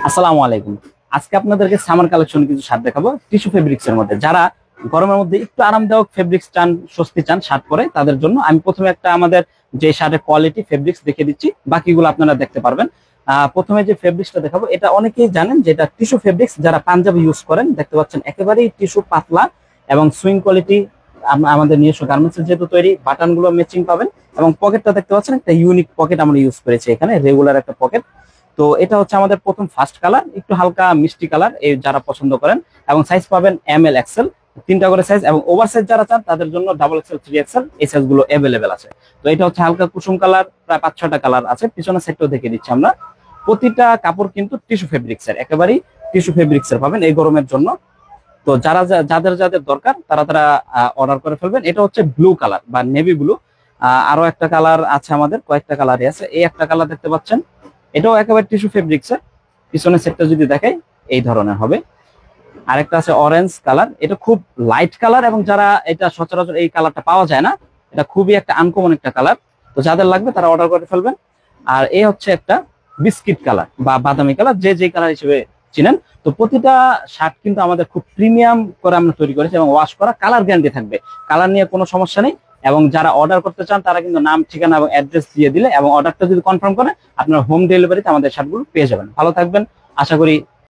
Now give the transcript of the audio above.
আসসালামু আলাইকুম। আজকে আপনাদেরকে সামার কালেকশন কিছু শার্ট দেখাবো টিস্যু ফেব্রিক্স এর মধ্যে। যারা গরমের মধ্যে একটু আরামদায়ক ফেব্রিক্স চান, স্বস্তি চান শার্ট পরে, তাদের জন্য আমি প্রথমে একটা আমাদের যে শার্টের কোয়ালিটি ফেব্রিক্স দেখিয়ে দিচ্ছি, বাকিগুলো আপনারা দেখতে পারবেন। প্রথমে যে ফেব্রিক্সটা দেখাবো এটা অনেকেই জানেন যে এটা টিস্যু ফেব্রিক্স। যারা পাঞ্জাবি ইউজ করেন দেখতে পাচ্ছেন একেবারেই টিস্যু পাতলা এবং সুইং কোয়ালিটি। আমাদের নিজস্ব গার্মেন্টস যেহেতু তৈরি, বাটন গুলো ম্যাচিং পাবেন এবং পকেটটা দেখতে পাচ্ছেন একটা ইউনিক পকেট আমরা ইউজ করেছি এখানে, রেগুলার একটা পকেট। তো এটা হচ্ছে আমাদের প্রথম ফার্স্ট কালার, একটু হালকা মিষ্টি কালার, এই যারা পছন্দ করেন। এবং সাইজ পাবেন এম এল এক্সেল, তিনটা করে সাইজ, এবং ওভার সাইজ যারা চান তাদের জন্য ডাবল এক্সেল, 3XL এই সাইজ গুলো অ্যাভেলেবেল আছে। তো এটা হচ্ছে হালকা কুসুম কালার, প্রায় 5-6টা কালার আছে। পিছনের সাইডটাও দেখে দিচ্ছি আমরা। প্রতিটা কাপড় কিন্তু টিস্যু ফেব্রিক্সের, একেবারেই টিস্যু ফেব্রিক্সের পাবেন এই গরমের জন্য। তো যারা যাদের যাদের দরকার তারা তারা অর্ডার করে ফেলবেন। এটা হচ্ছে ব্লু কালার বা নেভি ব্লু। আরো একটা কালার আছে, আমাদের কয়েকটা কালারই আছে। এই একটা কালার দেখতে পাচ্ছেন, এটাও একেবারে টিস্যু ফেব্রিক্স এর। পিছনের সেটটা যদি দেখাই এই ধরনের হবে। আরেকটা আছে অরেঞ্জ কালার, এটা খুব লাইট কালার এবং যারা এটা সচরাচর এই কালারটা পাওয়া যায় না, এটা খুবই একটা আনকমন একটা কালার। তো যাদের লাগবে তারা অর্ডার করে ফেলবেন। আর এই হচ্ছে একটা বিস্কিট কালার বা বাদামি কালার, যে যে কালার হিসেবে চিনেন। তো প্রতিটা শার্ট কিন্তু আমাদের খুব প্রিমিয়াম করে আমরা তৈরি করেছি এবং ওয়াশ করা, কালার গ্যারান্টি থাকবে, কালার নিয়ে কোনো সমস্যা নেই। এবং যারা অর্ডার করতে চান তারা কিন্তু নাম, ঠিকানা এবং অ্যাড্রেস দিয়ে দিলে এবং অর্ডারটা যদি কনফার্ম করেন, আপনার হোম ডেলিভারিতে আমাদের শার্টগুলো পেয়ে যাবেন। ভালো থাকবেন, আশা করি